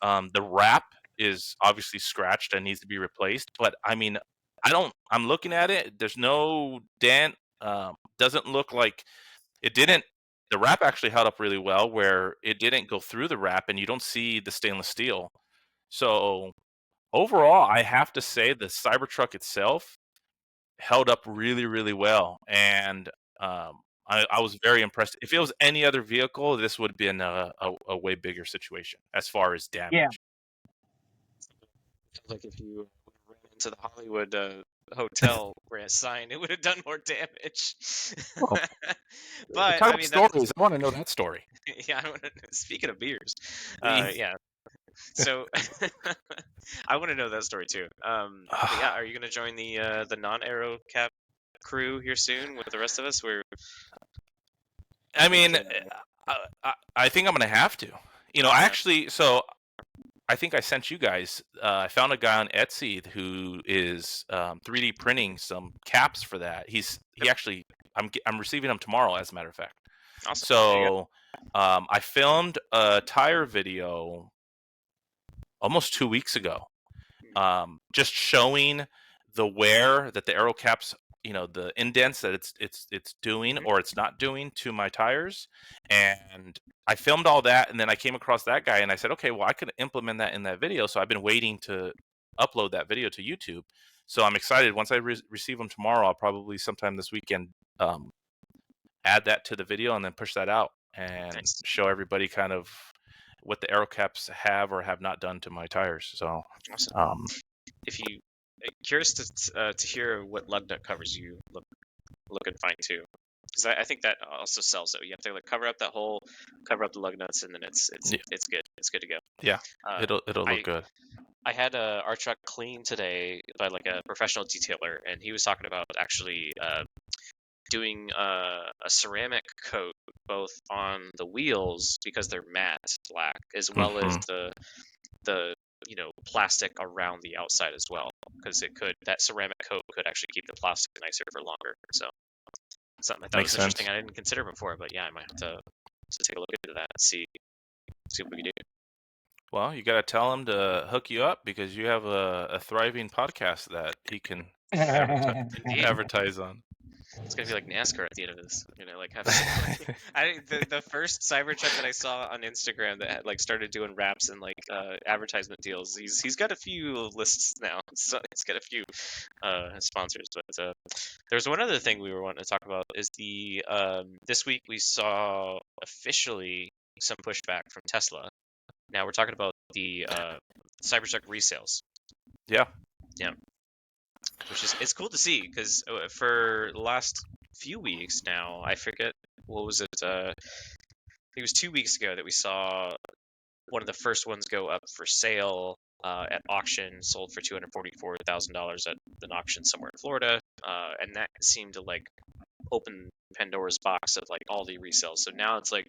The wrap is obviously scratched and needs to be replaced. But I mean, I'm looking at it. There's no dent. Doesn't look like it didn't. The wrap actually held up really well, where it didn't go through the wrap, and you don't see the stainless steel. So overall, I have to say the Cybertruck itself held up really, really well, and I was very impressed. If it was any other vehicle, this would have been a way bigger situation as far as damage. Yeah. Like if you ran into the Hollywood hotel where a sign, it would have done more damage. Oh. But Talk about stories. I want to know that story. Yeah, speaking of beers, yeah. So I want to know that story too. Yeah, are you going to join the non-aero cap crew here soon with the rest of us? I mean, I think I'm going to have to. You know, actually, so I think I sent you guys. I found a guy on Etsy who is 3D printing some caps for that. He actually, I'm receiving them tomorrow, as a matter of fact. Awesome. So I filmed a tire video almost 2 weeks ago, just showing the wear that the aero caps, you know, the indents that it's doing or it's not doing to my tires. And I filmed all that, and then I came across that guy and I said, okay, well, I could implement that in that video. So I've been waiting to upload that video to YouTube. So I'm excited. Once I receive them tomorrow, I'll probably sometime this weekend add that to the video and then push that out and show everybody kind of what the aero caps have or have not done to my tires. So awesome. If you curious to hear what lug nut covers you look and find too, because I think that also sells it. You have to like cover up the lug nuts, and then it's good. It's good to go. Yeah, it'll look good. I had our truck cleaned today by like a professional detailer, and he was talking about actually doing a ceramic coat both on the wheels because they're matte black, as well as the plastic around the outside as well, because that ceramic coat could actually keep the plastic nicer for longer. So something I thought was interesting. I didn't consider before, but yeah, I might have to take a look into that and see what we can do. Well, you got to tell him to hook you up, because you have a thriving podcast that he can advertise on. It's gonna be like NASCAR at the end of this, like have the first Cybertruck that I saw on Instagram that had like started doing raps and like advertisement deals. He's got a few lists now, so he's got a few sponsors. But there's one other thing we were wanting to talk about is this week we saw officially some pushback from Tesla. Now we're talking about the CyberTruck resales. Yeah. Which is, it's cool to see, because for the last few weeks now, I forget, what was it? I think it was 2 weeks ago that we saw one of the first ones go up for sale at auction, sold for $244,000 at an auction somewhere in Florida, and that seemed to like open Pandora's box of like all the resales. So now it's like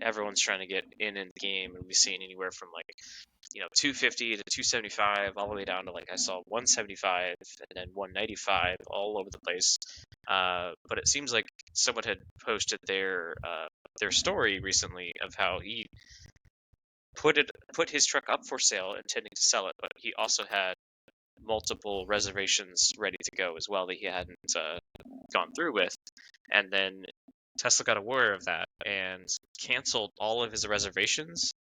everyone's trying to get in the game, and we've seen anywhere from like 250 to 275 all the way down to like I saw 175 and then 195 all over the place. But it seems like someone had posted their story recently of how he put his truck up for sale intending to sell it, but he also had multiple reservations ready to go as well that he hadn't gone through with. And then Tesla got aware of that and canceled all of his reservations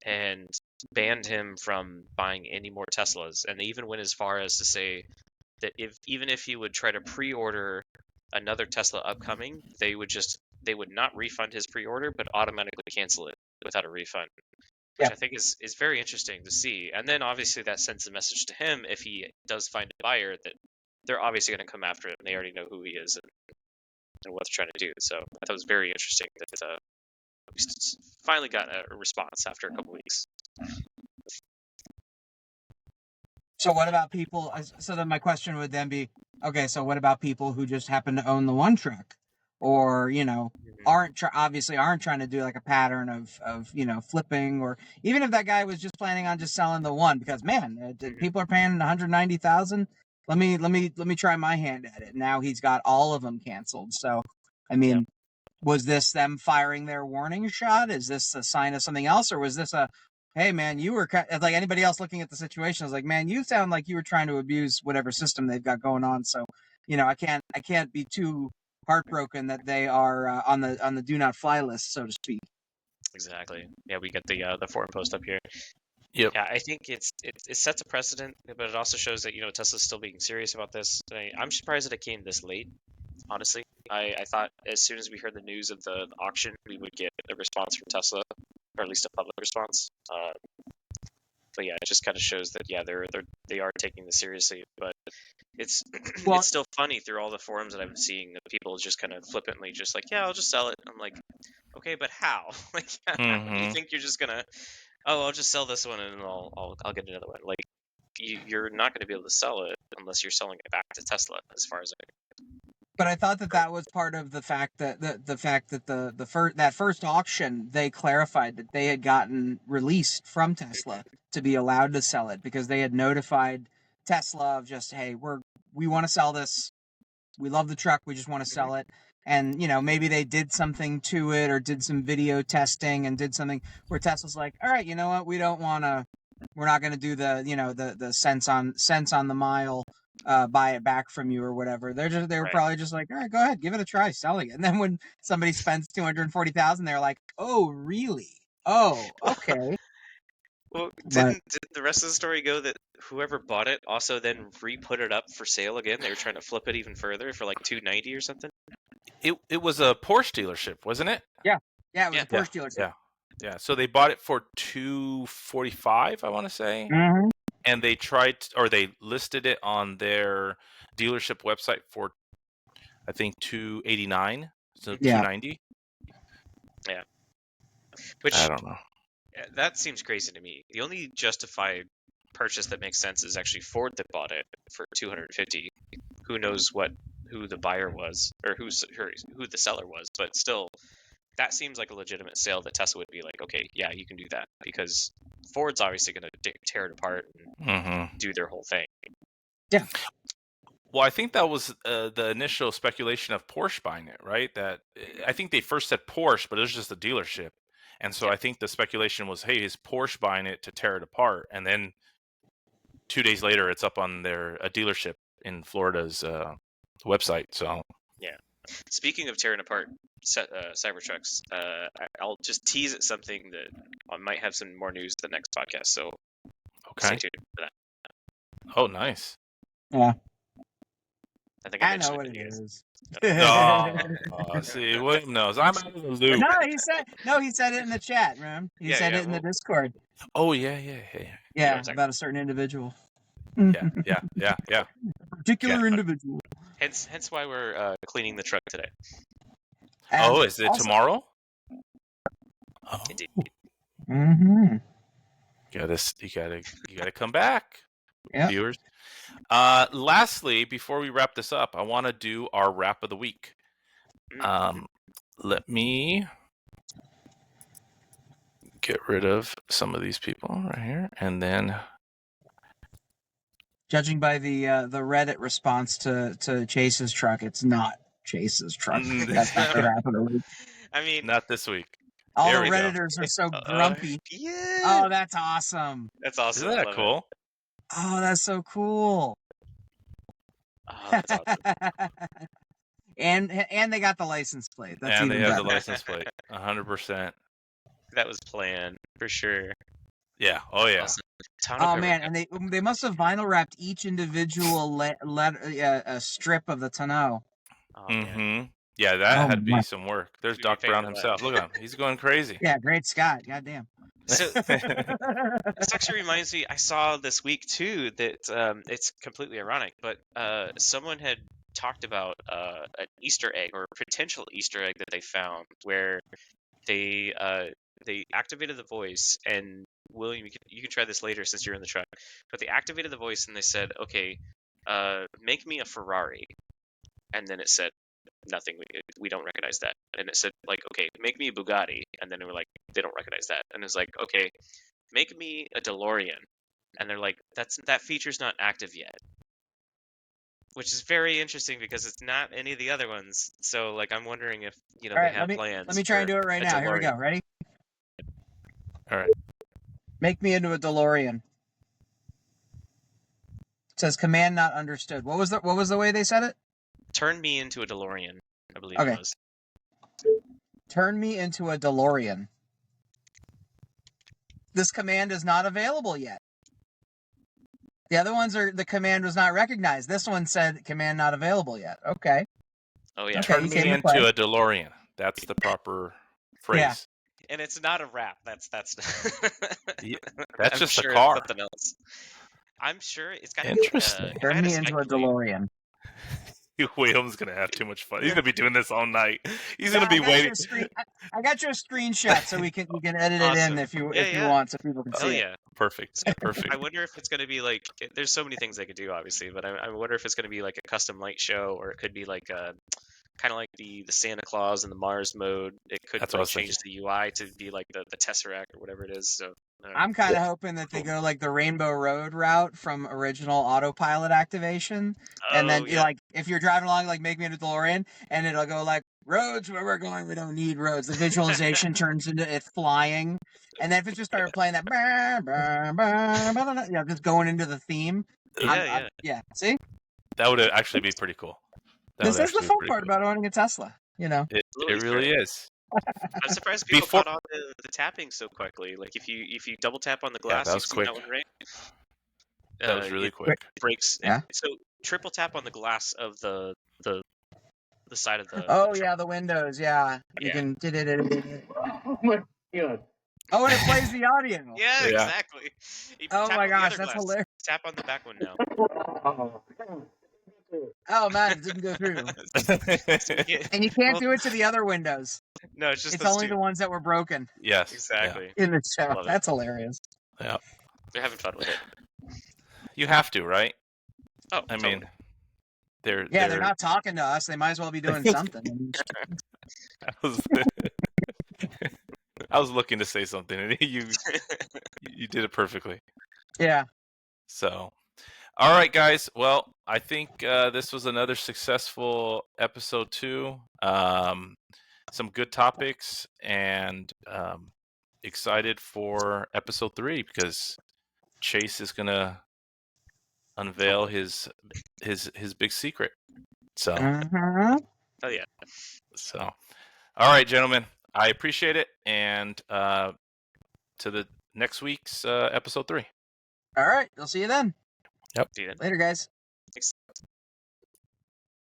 and banned him from buying any more Teslas. And they even went as far as to say that even if he would try to pre-order another Tesla upcoming, they would not refund his pre-order, but automatically cancel it without a refund. Which I think is very interesting to see. And then obviously that sends a message to him if he does find a buyer that they're obviously going to come after him. They already know who he is and what they're trying to do. So I thought it was very interesting that we finally got a response after a couple weeks. So what about people? So then my question would then be, okay, so what about people who just happen to own the one truck, or obviously aren't trying to do like a pattern of flipping, or even if that guy was just planning on just selling the one because people are paying $190,000. Let me try my hand at it. Now he's got all of them canceled. So I mean, was this them firing their warning shot? Is this a sign of something else, or was this a, hey man, you were like anybody else looking at the situation? I was like, man, you sound like you were trying to abuse whatever system they've got going on. So I can't be too heartbroken that they are on the do not fly list, so to speak. Exactly. Yeah, we got the forum post up here. Yep. Yeah, I think it sets a precedent, but it also shows that Tesla's still being serious about this. I'm surprised that it came this late. Honestly, I thought as soon as we heard the news of the auction, we would get a response from Tesla, or at least a public response. But yeah, it just kind of shows that they are taking this seriously. But it's it's still funny through all the forums that I'm seeing that people just kind of flippantly just like, yeah, I'll just sell it. I'm like, okay, but how? Like, how do you think you're just gonna? Oh, I'll just sell this one and I'll get another one. Like, you're not going to be able to sell it unless you're selling it back to Tesla, as far as I know. But I thought that was part of the fact that that first auction, they clarified that they had gotten released from Tesla to be allowed to sell it because they had notified Tesla of just, hey, we want to sell this. We love the truck. We just want to sell it. And, maybe they did something to it or did some video testing and did something where Tesla's like, all right, you know what? We're not going to do the cents on the mile, buy it back from you or whatever. They were probably just like, all right, go ahead, give it a try selling it. And then when somebody spends $240,000, they're like, oh, really? Oh, okay. Well, did the rest of the story go that whoever bought it also then re-put it up for sale again? They were trying to flip it even further for like $290 or something? It was a Porsche dealership, wasn't it? Yeah, it was a Porsche dealership. Yeah. So they bought it for $245, I want to say, and they they listed it on their dealership website for, I think, $289, so $290. Yeah. Which, I don't know. That seems crazy to me. The only justified purchase that makes sense is actually Ford that bought it for $250. Who knows who the buyer was or who the seller was, but still, that seems like a legitimate sale that Tesla would be like, okay, yeah, you can do that because Ford's obviously going to tear it apart and do their whole thing. Yeah. Well, I think that was the initial speculation of Porsche buying it, right? That I think they first said Porsche, but it was just a dealership. And so I think the speculation was, hey, is Porsche buying it to tear it apart? And then 2 days later, it's up on a dealership in Florida's website. So yeah. Speaking of tearing apart CyberTrucks, I'll just tease at something that I might have some more news the next podcast. So stay tuned for that. Oh, nice. Yeah. I think I know what it is. See, William knows. I'm out of the loop. No, he said it in the chat, man. He said it in the Discord. Oh, yeah. Yeah, about a certain individual. Yeah. Particular individual. Hence why we're cleaning the truck today. And is it tomorrow? Oh. Indeed. Mm-hmm. You gotta come back. viewers. Lastly, before we wrap this up, I want to do our wrap of the week. Let me get rid of some of these people right here, and then, judging by the Reddit response to Chase's truck, it's not Chase's truck. That's not the wrap of the week. I mean, not this week. All There the we go. Redditors are so grumpy. Yeah. Oh, that's awesome. That's awesome. Isn't that Love cool? Oh, that's so cool. Oh, that's awesome. and they got the license plate. That's and even they have better. the license plate. 100%. That was planned for sure. Yeah. Oh yeah. Awesome. Oh man, and they must have vinyl wrapped each individual strip of the tonneau. Oh, man. Yeah, that had to be some work. There's You'd be a Doc pain Brown in the himself. butt. Look at him. He's going crazy. Yeah, great Scott. Goddamn. So this actually reminds me. I saw this week too that it's completely ironic, but someone had talked about an Easter egg or a potential Easter egg that they found where they activated the voice. And William, you can try this later since you're in the truck. But they activated the voice and they said, "Okay, make me a Ferrari," and then it said nothing. We don't recognize that. And it said like, "Okay, make me a Bugatti," and then they were like, they don't recognize that. And it's like, "Okay, make me a DeLorean," and they're like, that feature's not active yet. Which is very interesting because it's not any of the other ones. So like, I'm wondering if they have plans. Let me try and do it right now. Here we go. Ready? All right. Make me into a DeLorean. It says command not understood. What was the way they said it? Turn me into a DeLorean, I believe Okay. it was. Turn me into a DeLorean. This command is not available yet. The other ones the command was not recognized. This one said command not available yet. Okay. Oh yeah. Okay, Turn me into a DeLorean. That's the proper phrase. Yeah. And it's not a rap. That's Yeah, that's I'm just sure a car. It's something else. I'm sure it's got Interesting. Turn me into a DeLorean. William's gonna have too much fun. He's gonna be doing this all night. He's gonna be waiting. I got your screenshot, so we can edit it in if you want, so people can see it. Perfect. Perfect. I wonder if it's gonna be like. There's so many things they could do, obviously, but I wonder if it's gonna be like a custom light show, or it could be like a kind of like the Santa Claus and the Mars mode. It could change the UI to be like the Tesseract or whatever it is. So I'm kind of hoping that they go like the Rainbow Road route from original autopilot activation, and then like if you're driving along, like make me into DeLorean, and it'll go like roads where we're going, we don't need roads. The visualization turns into it flying, and then if it just started playing that, just going into the theme. Yeah. See, that would actually be pretty cool. This is the fun part about owning a Tesla. It really is. I'm surprised people caught on to the tapping so quickly. Like if you double tap on the glass, that was quick. That one, right? That was really quick. Breaks. Yeah. So triple tap on the glass of the side of the. Oh yeah, the windows. Yeah, you can. Oh my god. Oh, and it plays the audio. Yeah, exactly. Oh my gosh, that's hilarious. Tap on the back one now. Oh man, it didn't go through. And you can't do it to the other windows. No, it's only the ones that were broken. Yes, exactly. In the show, that's hilarious. Yeah, they're having fun with it. You have to, right? Oh, I mean, they're not talking to us. They might as well be doing something. I was looking to say something, and you did it perfectly. Yeah. So. All right, guys. Well, I think this was another successful episode 2. Some good topics, and excited for episode 3 because Chase is gonna unveil his big secret. So, Oh yeah. So, all right, gentlemen, I appreciate it, and to the next week's episode 3. All right, we'll see you then. Yep. Later, guys.